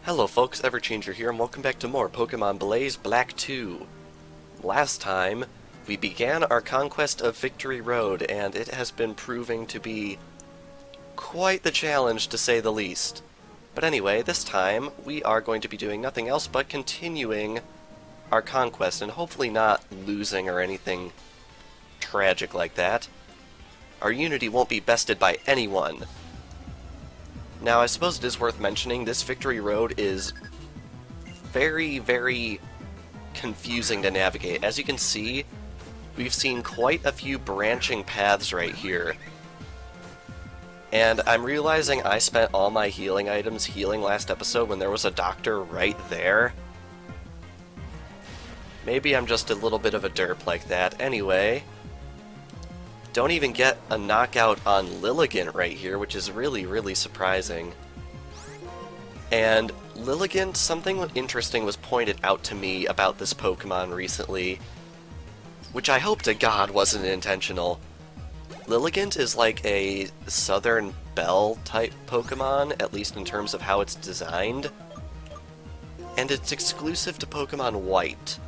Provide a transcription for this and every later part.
Hello folks, Everchanger here, and welcome back to more Pokemon Blaze Black 2. Last time, we began our conquest of Victory Road, and it has been proving to be quite the challenge, to say the least. But anyway, this time, we are going to be doing nothing else but continuing our conquest, and hopefully not losing or anything tragic like that. Our unity won't be bested by anyone. Now, I suppose it is worth mentioning, this Victory Road is very, very confusing to navigate. As you can see, we've seen quite a few branching paths right here. And I'm realizing I spent all my healing items healing last episode when there was a doctor right there. Maybe I'm just a little bit of a derp like that. Anyway, don't even get a knockout on Lilligant right here, which is really, really surprising. And Lilligant, something interesting was pointed out to me about this Pokemon recently, which I hope to God wasn't intentional. Lilligant is like a Southern Belle type Pokemon, at least in terms of how it's designed, and it's exclusive to Pokemon White,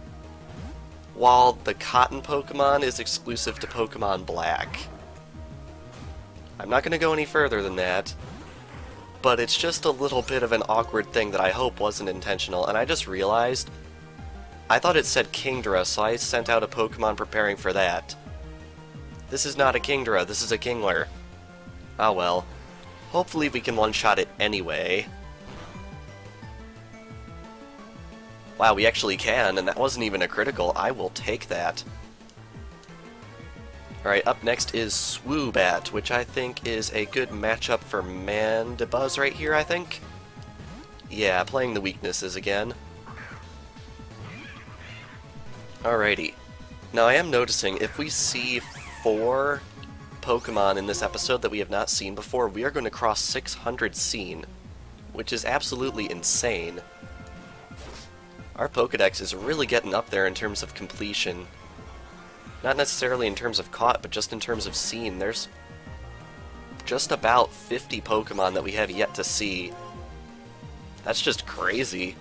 while the Cotton Pokemon is exclusive to Pokemon Black. I'm not going to go any further than that, but it's just a little bit of an awkward thing that I hope wasn't intentional, and I just realized I thought it said Kingdra, so I sent out a Pokemon preparing for that. This is not a Kingdra, this is a Kingler. Ah well. Hopefully we can one-shot it anyway. Wow, we actually can, and that wasn't even a critical. I will take that. Alright, up next is Swoobat, which I think is a good matchup for Mandibuzz right here, I think? Yeah, playing the weaknesses again. Alrighty. Now I am noticing, if we see 4 Pokemon in this episode that we have not seen before, we are going to cross 600 seen, which is absolutely insane. Our Pokedex is really getting up there in terms of completion. Not necessarily in terms of caught, but just in terms of seen. There's just about 50 Pokemon that we have yet to see. That's just crazy.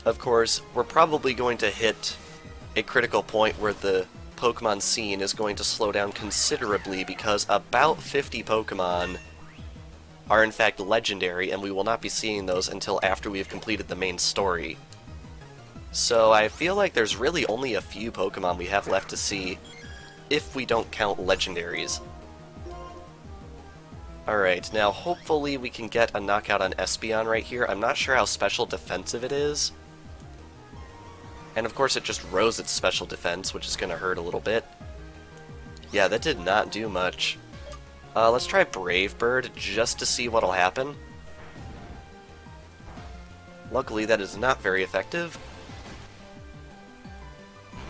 Of course, we're probably going to hit a critical point where the Pokemon seen is going to slow down considerably, because about 50 Pokemon are in fact legendary, and we will not be seeing those until after we have completed the main story. So I feel like there's really only a few Pokemon we have left to see, if we don't count legendaries. Alright, now hopefully we can get a knockout on Espeon right here. I'm not sure how special defensive it is. And of course it just rose its special defense, which is going to hurt a little bit. Yeah, that did not do much. Let's try Brave Bird, just to see what'll happen. Luckily, that is not very effective.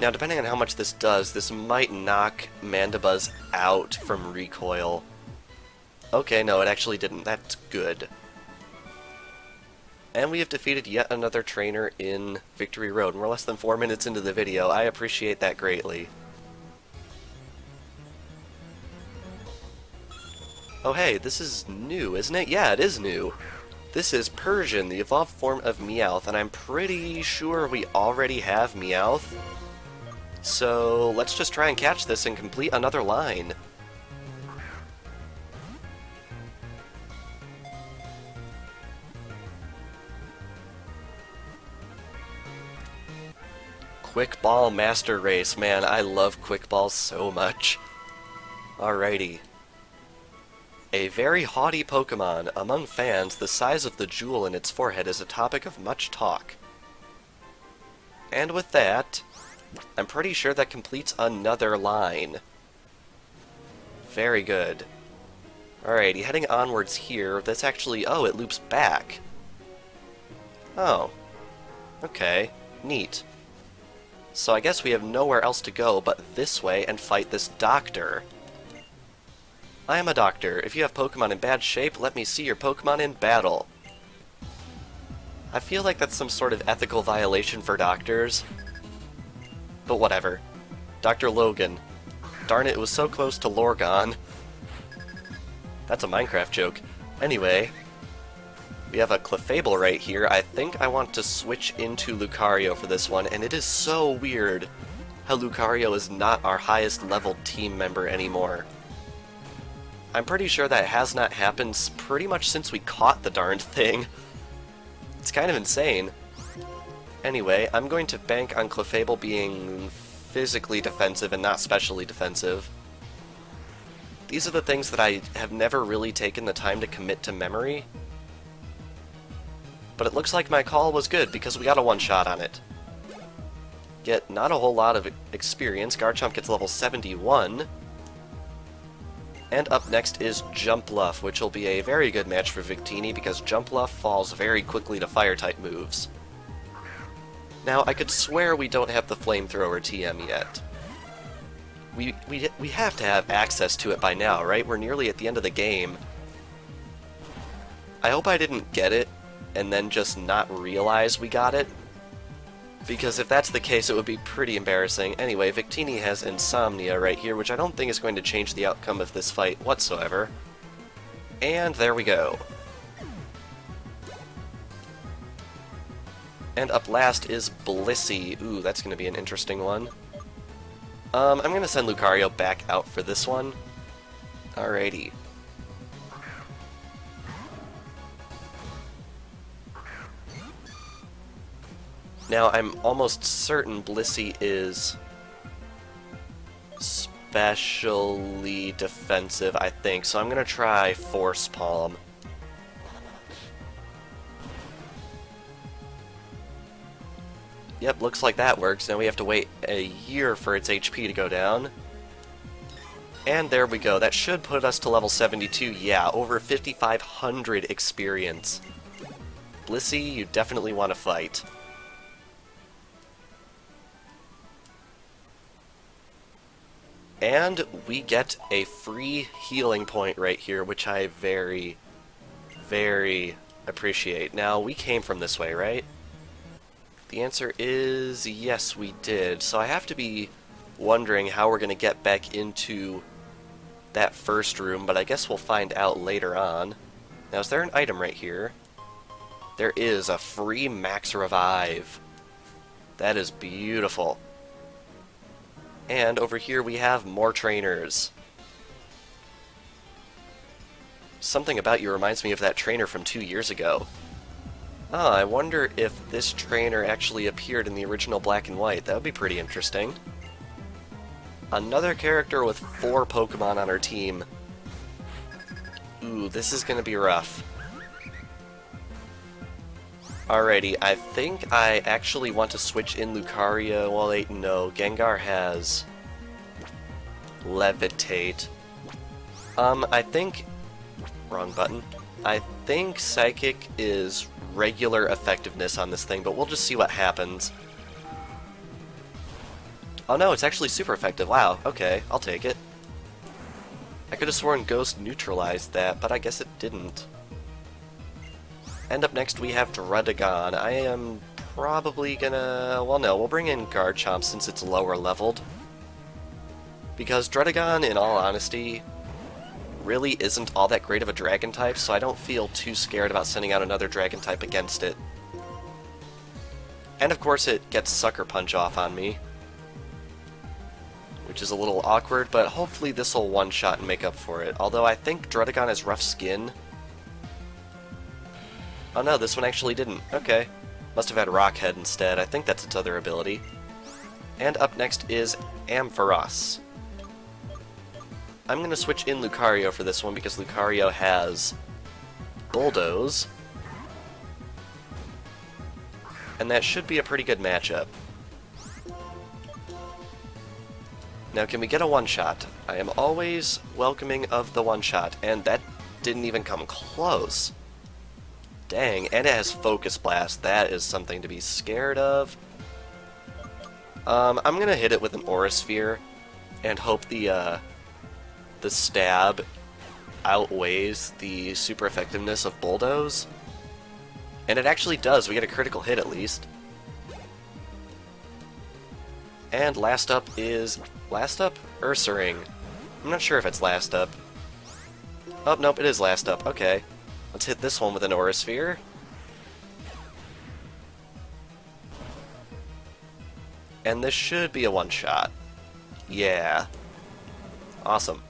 Now, depending on how much this does, this might knock Mandibuzz out from recoil. Okay, no, it actually didn't. That's good. And we have defeated yet another trainer in Victory Road. We're less than 4 minutes into the video. I appreciate that greatly. Oh hey, this is new, isn't it? Yeah, it is new. This is Persian, the evolved form of Meowth, and I'm pretty sure we already have Meowth. So let's just try and catch this and complete another line. Quick Ball Master Race, man, I love Quick Ball so much. Alrighty. A very haughty Pokemon. Among fans, the size of the jewel in its forehead is a topic of much talk. And with that, I'm pretty sure that completes another line. Very good. Alrighty, heading onwards here, that's actually... oh, it loops back. Oh. Okay, neat. So I guess we have nowhere else to go but this way and fight this doctor. I am a doctor. If you have Pokemon in bad shape, let me see your Pokemon in battle. I feel like that's some sort of ethical violation for doctors. But whatever. Dr. Logan. Darn it, it was so close to Lorgon. That's a Minecraft joke. Anyway, We have a Clefable right here. I think I want to switch into Lucario for this one, and it is so weird how Lucario is not our highest leveled team member anymore. I'm pretty sure that has not happened pretty much since we caught the darned thing. It's kind of insane. Anyway, I'm going to bank on Clefable being physically defensive and not specially defensive. These are the things that I have never really taken the time to commit to memory. But it looks like my call was good because we got a one-shot on it. Get not a whole lot of experience. Garchomp gets level 71. And up next is Jumpluff, which will be a very good match for Victini because Jumpluff falls very quickly to Fire-type moves. Now, I could swear we don't have the Flamethrower TM yet. We have to have access to it by now, right? We're nearly at the end of the game. I hope I didn't get it and then just not realize we got it, because if that's the case, it would be pretty embarrassing. Anyway, Victini has Insomnia right here, which I don't think is going to change the outcome of this fight whatsoever. And there we go. And up last is Blissey. Ooh, that's going to be an interesting one. I'm going to send Lucario back out for this one. Alrighty. Now, I'm almost certain Blissey is specially defensive, I think, so I'm going to try Force Palm. Yep, looks like that works. Now we have to wait a year for its HP to go down. And there we go. That should put us to level 72. Yeah, over 5,500 experience. Blissey, you definitely want to fight. And we get a free healing point right here, which I very, very appreciate. Now, we came from this way, right? The answer is yes, we did. So I have to be wondering how we're going to get back into that first room, but I guess we'll find out later on. Now, is there an item right here? There is a free Max Revive. That is beautiful. And over here we have more trainers. Something about you reminds me of that trainer from 2 years ago. Ah, I wonder if this trainer actually appeared in the original Black and White. That would be pretty interesting. Another character with 4 Pokemon on our team. Ooh, this is gonna be rough. Alrighty, I think I actually want to switch in Lucario. Well, wait, no. Gengar has Levitate. I think... Wrong button. I think Psychic is regular effectiveness on this thing, but we'll just see what happens. Oh no, it's actually super effective. Wow, okay, I'll take it. I could have sworn Ghost neutralized that, but I guess it didn't. And up next we have Druddigon. I am probably gonna... well, no, we'll bring in Garchomp since it's lower leveled. Because Druddigon, in all honesty, really isn't all that great of a dragon type, so I don't feel too scared about sending out another dragon type against it. And of course it gets Sucker Punch off on me, which is a little awkward, but hopefully this will one-shot and make up for it. Although I think Druddigon has rough skin. Oh no, this one actually didn't. Okay. Must have had Rockhead instead. I think that's its other ability. And up next is Ampharos. I'm going to switch in Lucario for this one because Lucario has Bulldoze. And that should be a pretty good matchup. Now, can we get a one-shot? I am always welcoming of the one-shot, and that didn't even come close. Dang, and it has Focus Blast. That is something to be scared of. I'm gonna hit it with an Aura Sphere and hope the stab outweighs the super effectiveness of Bulldoze. And it actually does. We get a critical hit at least. And last up is... last up? Ursaring. I'm not sure if it's last up. Oh, nope, it is last up. Okay. Let's hit this one with an Aura Sphere. And this should be a one-shot. Yeah. Awesome.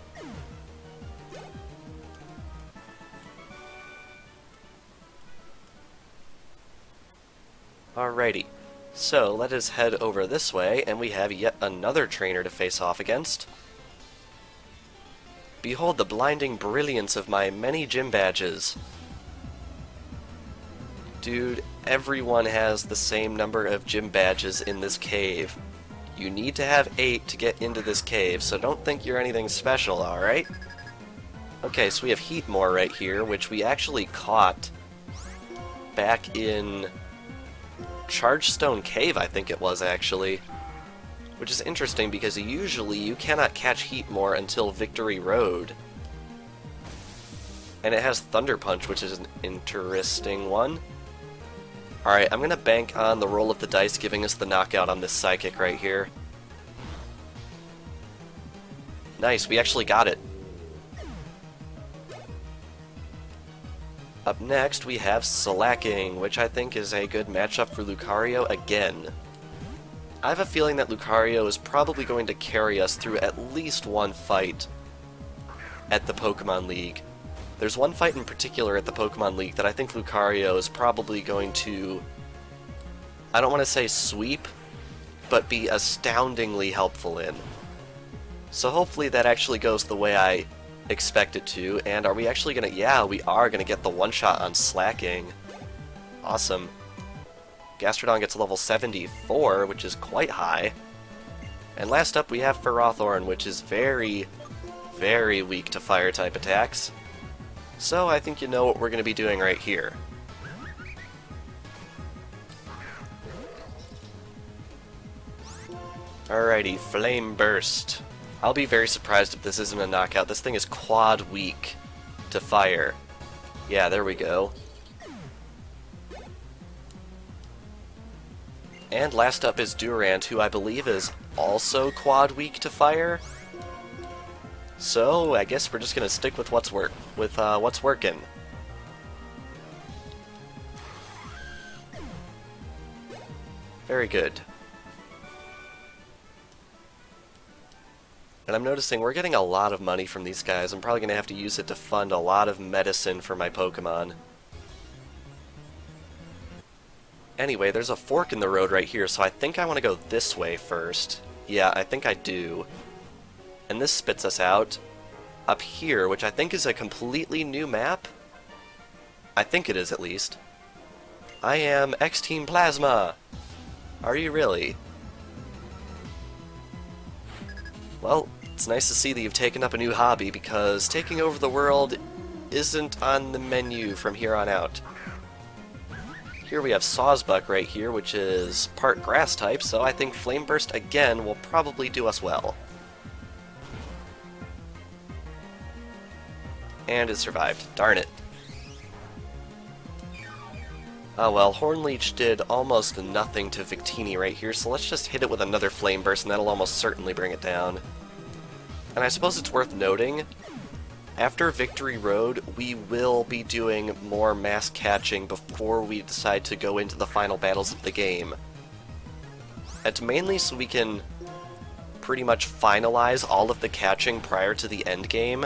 Alrighty. So, let us head over this way, and we have yet another trainer to face off against. Behold the blinding brilliance of my many gym badges. Dude, everyone has the same number of gym badges in this cave. You need to have 8 to get into this cave, so don't think you're anything special, alright? Okay, so we have Heatmore right here, which we actually caught back in Chargestone Cave, I think it was, actually. Which is interesting, because usually you cannot catch Heatmore until Victory Road. And it has Thunder Punch, which is an interesting one. Alright, I'm gonna bank on the roll of the dice giving us the knockout on this Psychic right here. Nice, we actually got it. Up next, we have Slacking, which I think is a good matchup for Lucario again. I have a feeling that Lucario is probably going to carry us through at least one fight at the Pokemon League. There's one fight in particular at the Pokemon League that I think Lucario is probably going to, I don't want to say sweep, but be astoundingly helpful in. So hopefully that actually goes the way I expect it to, and are we actually going to, yeah, we are going to get the one-shot on Slacking. Awesome. Gastrodon gets level 74, which is quite high. And last up we have Ferrothorn, which is very, very weak to fire-type attacks. So I think you know what we're going to be doing right here. Alrighty, Flame Burst. I'll be very surprised if this isn't a knockout. This thing is quad weak to fire. Yeah, there we go. And last up is Durant, who I believe is also quad weak to fire. So I guess we're just gonna stick with what's working. Very good. And I'm noticing we're getting a lot of money from these guys. I'm probably gonna have to use it to fund a lot of medicine for my Pokemon. Anyway, there's a fork in the road right here, so I think I want to go this way first. Yeah, I think I do. And this spits us out up here, which I think is a completely new map. I think it is, at least. I am X-Team Plasma! Are you really? Well, it's nice to see that you've taken up a new hobby, because taking over the world isn't on the menu from here on out. Here we have Sawsbuck right here, which is part grass type, so I think Flame Burst again will probably do us well. And it survived. Darn it. Oh well, Hornleech did almost nothing to Victini right here, so let's just hit it with another Flame Burst, and that'll almost certainly bring it down. And I suppose it's worth noting, after Victory Road, we will be doing more mass catching before we decide to go into the final battles of the game. It's mainly so we can pretty much finalize all of the catching prior to the end game,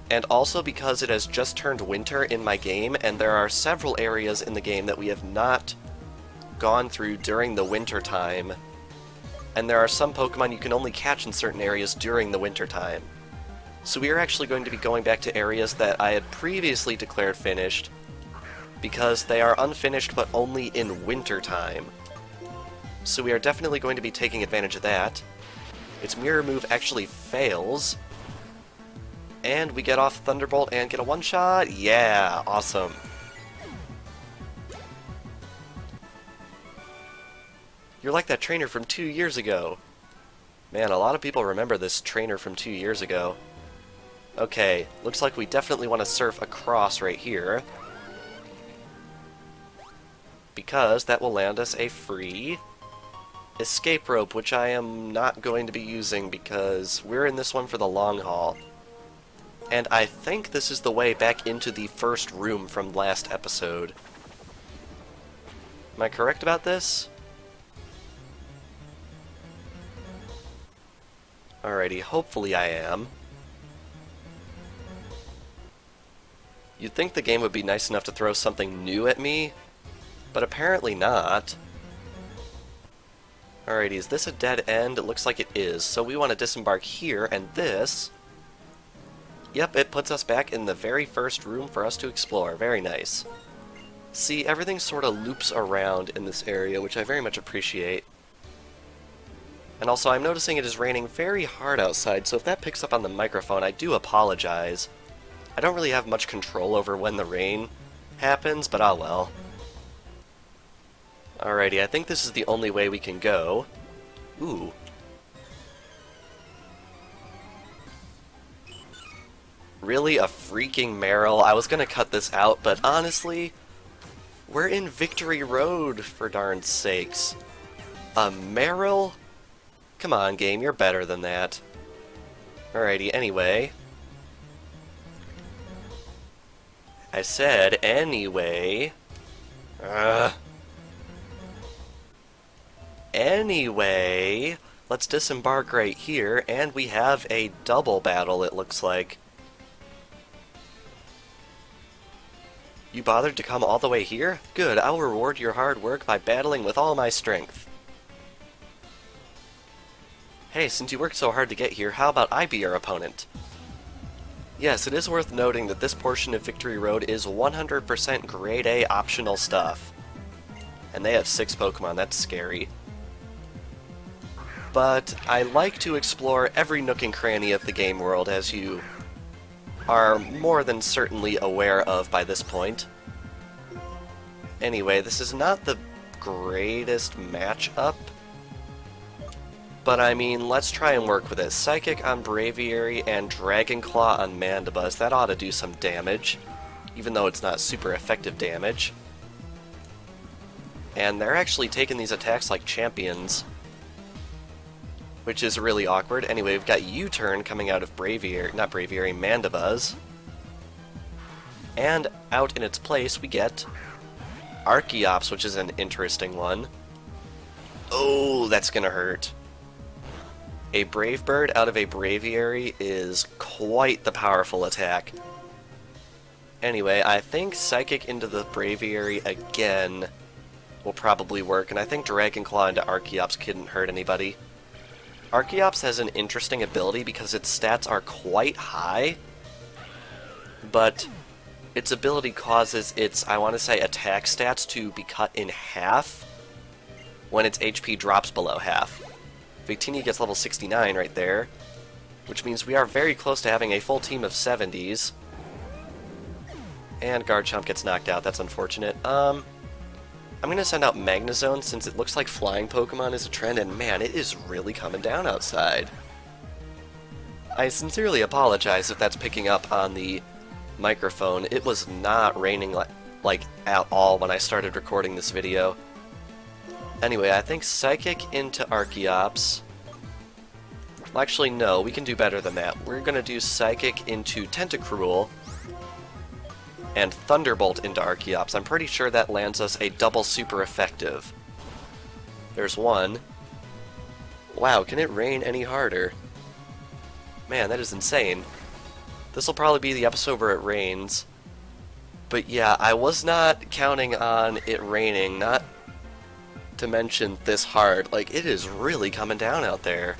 and also because it has just turned winter in my game, and there are several areas in the game that we have not gone through during the winter time, and there are some Pokemon you can only catch in certain areas during the winter time. So we are actually going to be going back to areas that I had previously declared finished, because they are unfinished but only in winter time. So we are definitely going to be taking advantage of that. Its Mirror move actually fails, and we get off Thunderbolt and get a one-shot. Yeah, awesome. You're like that trainer from 2 years ago. Man, a lot of people remember this trainer from 2 years ago. Okay, looks like we definitely want to surf across right here, because that will land us a free escape rope, which I am not going to be using because we're in this one for the long haul. And I think this is the way back into the first room from last episode. Am I correct about this? Alrighty, hopefully I am. You'd think the game would be nice enough to throw something new at me, but apparently not. Alrighty, is this a dead end? It looks like it is, so we want to disembark here, and this... Yep, it puts us back in the very first room for us to explore. Very nice. See, everything sort of loops around in this area, which I very much appreciate. And also, I'm noticing it is raining very hard outside, so if that picks up on the microphone, I do apologize. I don't really have much control over when the rain happens, but ah well. Alrighty, I think this is the only way we can go. Ooh. Really? A freaking Meryl? I was gonna cut this out, but honestly, we're in Victory Road, for darn sakes. A Meryl? Come on, game, you're better than that. Alrighty, anyway. I said anyway. Anyway, let's disembark right here, and we have a double battle, it looks like. You bothered to come all the way here? Good, I'll reward your hard work by battling with all my strength. Hey, since you worked so hard to get here, how about I be your opponent? Yes, it is worth noting that this portion of Victory Road is 100% grade A optional stuff. And they have 6 Pokemon, that's scary. But I like to explore every nook and cranny of the game world, as you are more than certainly aware of by this point. Anyway, this is not the greatest matchup, but I mean, let's try and work with it. Psychic on Braviary and Dragon Claw on Mandibuzz, that ought to do some damage, even though it's not super effective damage. And they're actually taking these attacks like champions, which is really awkward. Anyway, we've got U-turn coming out of Braviary, not Braviary, Mandibuzz. And out in its place, we get Archeops, which is an interesting one. Oh, that's gonna hurt. A Brave Bird out of a Braviary is quite the powerful attack. Anyway, I think Psychic into the Braviary again will probably work, and I think Dragon Claw into Archeops couldn't hurt anybody. Archeops has an interesting ability because its stats are quite high, but its ability causes its, I want to say, attack stats to be cut in half when its HP drops below half. Victini gets level 69 right there, which means we are very close to having a full team of 70s. And Garchomp gets knocked out, that's unfortunate. I'm going to send out Magnezone since it looks like flying Pokemon is a trend, and man, it is really coming down outside. I sincerely apologize if that's picking up on the microphone. It was not raining like at all when I started recording this video. Anyway, I think Psychic into Archeops. Well, actually, no, we can do better than that. We're going to do Psychic into Tentacruel and Thunderbolt into Archeops. I'm pretty sure that lands us a double super effective. There's one. Wow, can it rain any harder? Man, that is insane. This will probably be the episode where it rains. But yeah, I was not counting on it raining, not to mention this hard. Like, it is really coming down out there.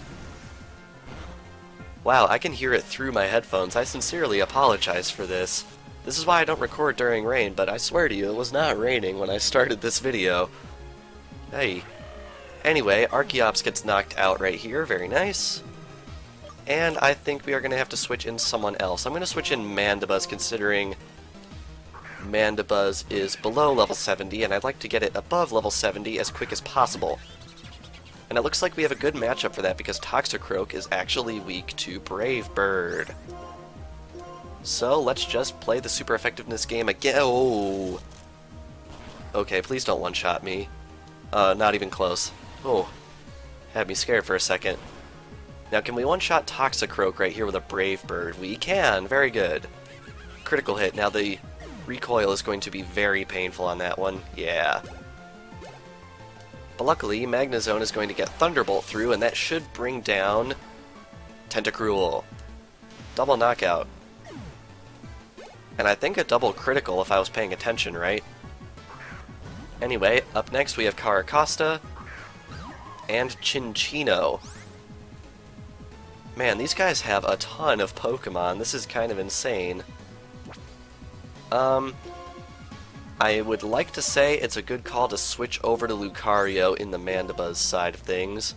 Wow, I can hear it through my headphones. I sincerely apologize for this. This is why I don't record during rain, but I swear to you, it was not raining when I started this video. Hey. Anyway, Archeops gets knocked out right here, very nice. And I think we are going to have to switch in someone else. I'm going to switch in Mandibuzz, considering Mandibuzz is below level 70, and I'd like to get it above level 70 as quick as possible. And it looks like we have a good matchup for that, because Toxicroak is actually weak to Brave Bird. So let's just play the super effectiveness game again. Oh! Okay, please don't one-shot me. Not even close. Oh, had me scared for a second. Now, can we one-shot Toxicroak right here with a Brave Bird? We can! Very good. Critical hit. Now, the recoil is going to be very painful on that one. Yeah. But luckily, Magnezone is going to get Thunderbolt through, and that should bring down Tentacruel. Double knockout. And I think a double critical if I was paying attention, right? Anyway, up next we have Caracosta and Chinchino. Man, these guys have a ton of Pokemon. This is kind of insane. I would like to say it's a good call to switch over to Lucario in the Mandibuzz side of things.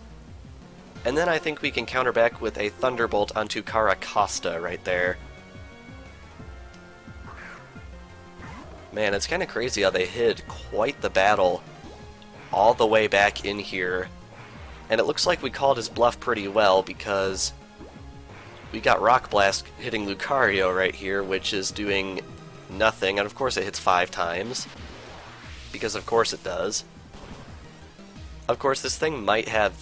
And then I think we can counter back with a Thunderbolt onto Caracosta right there. Man, it's kind of crazy how they hid quite the battle all the way back in here. And it looks like we called his bluff pretty well because we got Rock Blast hitting Lucario right here, which is doing nothing, and of course it hits 5 times, because of course it does. Of course, this thing might have...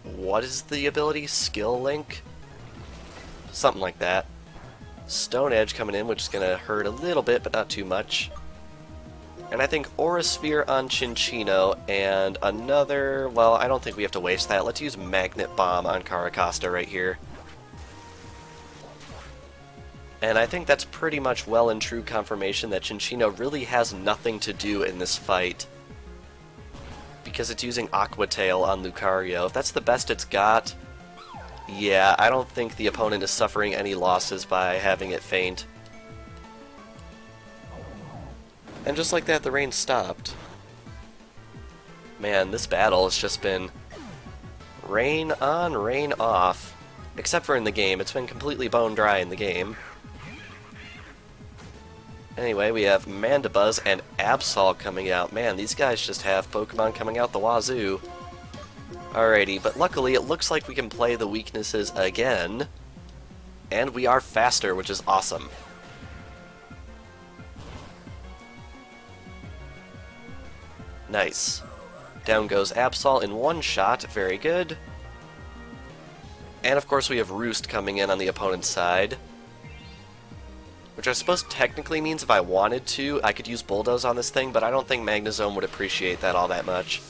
what is the ability? Skill Link? Something like that. Stone Edge coming in, which is going to hurt a little bit, but not too much. And I think Aura Sphere on Chinchino, and another... well, I don't think we have to waste that. Let's use Magnet Bomb on Caracosta right here. And I think that's pretty much well and true confirmation that Chinchino really has nothing to do in this fight. Because it's using Aqua Tail on Lucario. If that's the best it's got, yeah, I don't think the opponent is suffering any losses by having it faint. And just like that, the rain stopped. Man, this battle has just been rain on, rain off. Except for in the game. It's been completely bone dry in the game. Anyway, we have Mandibuzz and Absol coming out. Man, these guys just have Pokemon coming out the wazoo. Alrighty, but luckily it looks like we can play the weaknesses again. And we are faster, which is awesome. Nice. Down goes Absol in one shot. Very good. And of course we have Roost coming in on the opponent's side. Which I suppose technically means if I wanted to, I could use Bulldoze on this thing, but I don't think Magnezone would appreciate that all that much.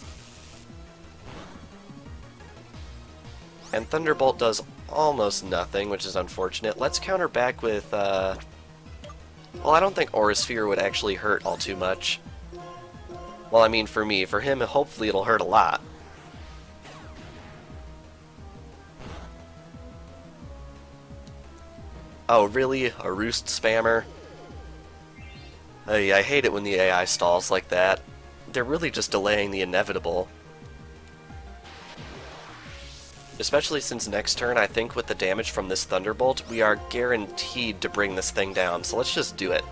And Thunderbolt does almost nothing, which is unfortunate. Let's counter back with, well, I don't think Aura Sphere would actually hurt all too much. Well, I mean for me. For him, hopefully it'll hurt a lot. Oh, really? A Roost spammer? I hate it when the AI stalls like that. They're really just delaying the inevitable. Especially since next turn, I think with the damage from this Thunderbolt, we are guaranteed to bring this thing down, so let's just do it.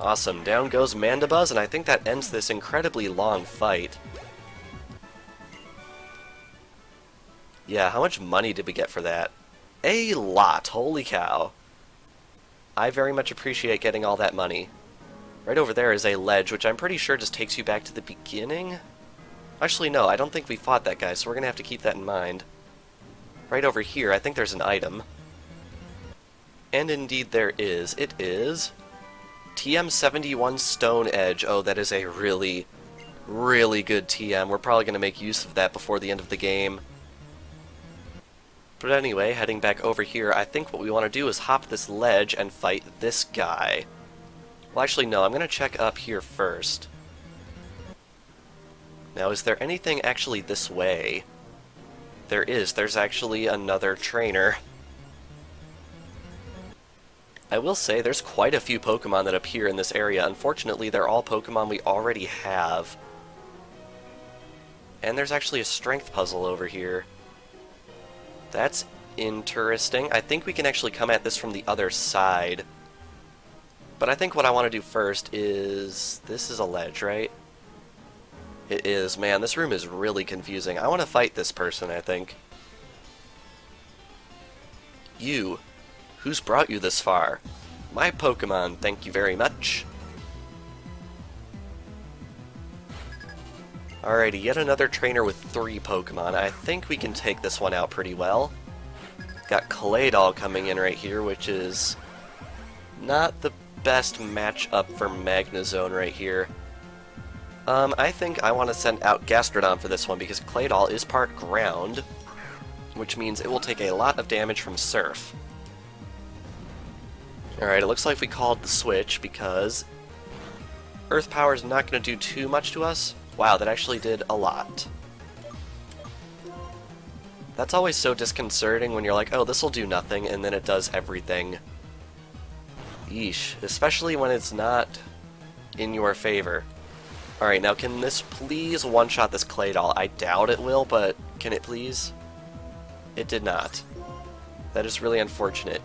Awesome, down goes Mandibuzz, and I think that ends this incredibly long fight. Yeah, how much money did we get for that? A lot, holy cow. I very much appreciate getting all that money. Right over there is a ledge, which I'm pretty sure just takes you back to the beginning? Actually, no, I don't think we fought that guy, so we're going to have to keep that in mind. Right over here, I think there's an item. And indeed there is. It is TM71 Stone Edge. Oh, that is a really, really good TM. We're probably going to make use of that before the end of the game. But anyway, heading back over here, I think what we want to do is hop this ledge and fight this guy. Well, actually, no, I'm going to check up here first. Now, is there anything actually this way? There is. There's actually another trainer. I will say, there's quite a few Pokemon that appear in this area. Unfortunately, they're all Pokemon we already have. And there's actually a strength puzzle over here. That's interesting. I think we can actually come at this from the other side. But I think what I want to do first is... this is a ledge, right? It is. Man, this room is really confusing. I want to fight this person, I think. You. Who's brought you this far? My Pokemon, thank you very much. Alrighty, yet another trainer with 3 Pokemon. I think we can take this one out pretty well. Got Claydol coming in right here, which is not the best matchup for Magnezone right here. I think I want to send out Gastrodon for this one because Claydol is part ground, which means it will take a lot of damage from Surf. Alright, it looks like we called the switch because Earth Power is not going to do too much to us. Wow, that actually did a lot. That's always so disconcerting when you're like, oh, this'll do nothing, and then it does everything. Yeesh. Especially when it's not in your favor. Alright, now can this please one-shot this Claydol? I doubt it will, but can it please? It did not. That is really unfortunate.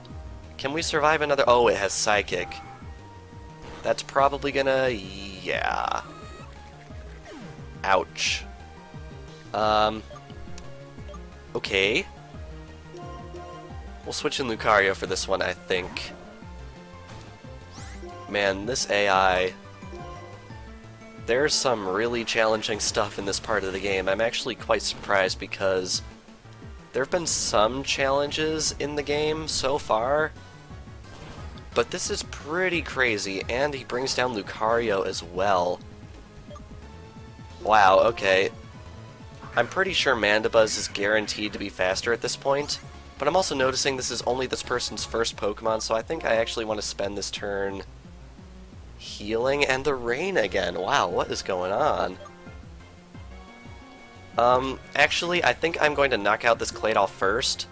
Can we survive another... Oh, it has Psychic. That's probably gonna... yeah. Ouch. Okay. We'll switch in Lucario for this one, I think. Man, this AI... There's some really challenging stuff in this part of the game. I'm actually quite surprised because there have been some challenges in the game so far, but this is pretty crazy, and he brings down Lucario as well. Wow, okay. I'm pretty sure Mandibuzz is guaranteed to be faster at this point, but I'm also noticing this is only this person's first Pokemon, so I think I actually want to spend this turn healing, and the rain again. Wow, what is going on? Actually, I think I'm going to knock out this Claydol first,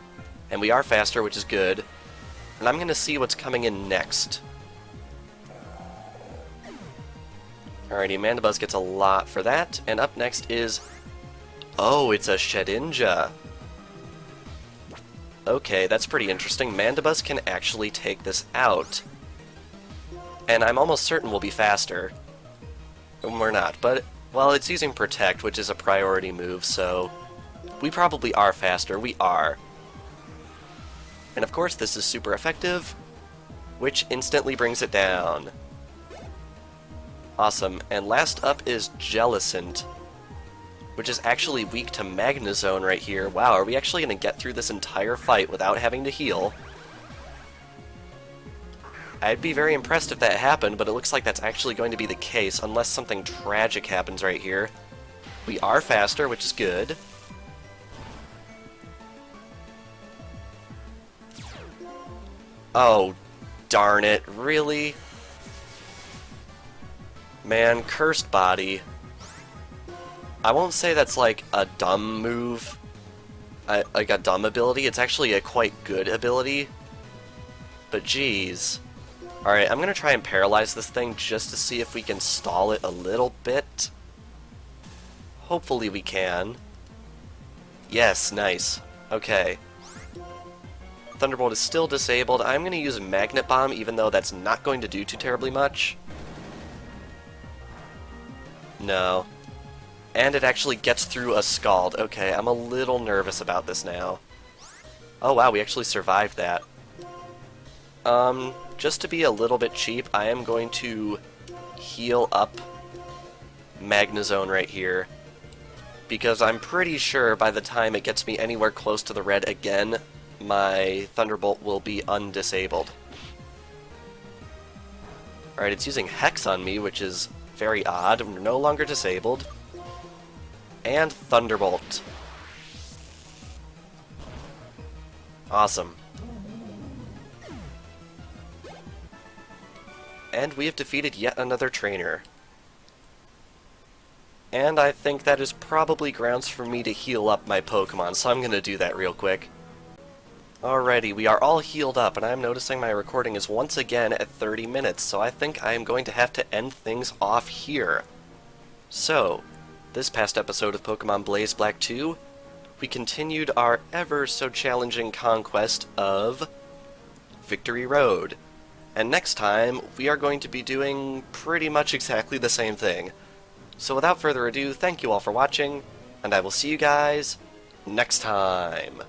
and we are faster, which is good, and I'm going to see what's coming in next. Alrighty, Mandibuzz gets a lot for that, and up next is... Oh, it's a Shedinja. Okay, that's pretty interesting. Mandibuzz can actually take this out. And I'm almost certain we'll be faster. We're not, but... Well, it's using Protect, which is a priority move, so... We probably are faster. We are. And of course, this is super effective, which instantly brings it down. Awesome. And last up is Jellicent, which is actually weak to Magnezone right here. Wow, are we actually going to get through this entire fight without having to heal? I'd be very impressed if that happened, but it looks like that's actually going to be the case, unless something tragic happens right here. We are faster, which is good. Oh, darn it, really? Man, Cursed Body. I won't say that's like a dumb move, like a dumb ability. It's actually a quite good ability. But geez. Alright, I'm gonna try and paralyze this thing just to see if we can stall it a little bit. Hopefully we can. Yes, nice. Okay. Thunderbolt is still disabled. I'm gonna use Magnet Bomb, even though that's not going to do too terribly much. No. And it actually gets through a Scald. Okay, I'm a little nervous about this now. Oh wow, we actually survived that. Just to be a little bit cheap, I am going to heal up Magnezone right here, because I'm pretty sure by the time it gets me anywhere close to the red again, my Thunderbolt will be undisabled. Alright, it's using Hex on me, which is very odd. We're no longer disabled. And Thunderbolt. Awesome. And we have defeated yet another trainer. And I think that is probably grounds for me to heal up my Pokemon, so I'm going to do that real quick. Alrighty, we are all healed up, and I'm noticing my recording is once again at 30 minutes, so I think I am going to have to end things off here. So, this past episode of Pokemon Blaze Black 2, we continued our ever so challenging conquest of Victory Road. And next time, we are going to be doing pretty much exactly the same thing. So without further ado, thank you all for watching, and I will see you guys next time.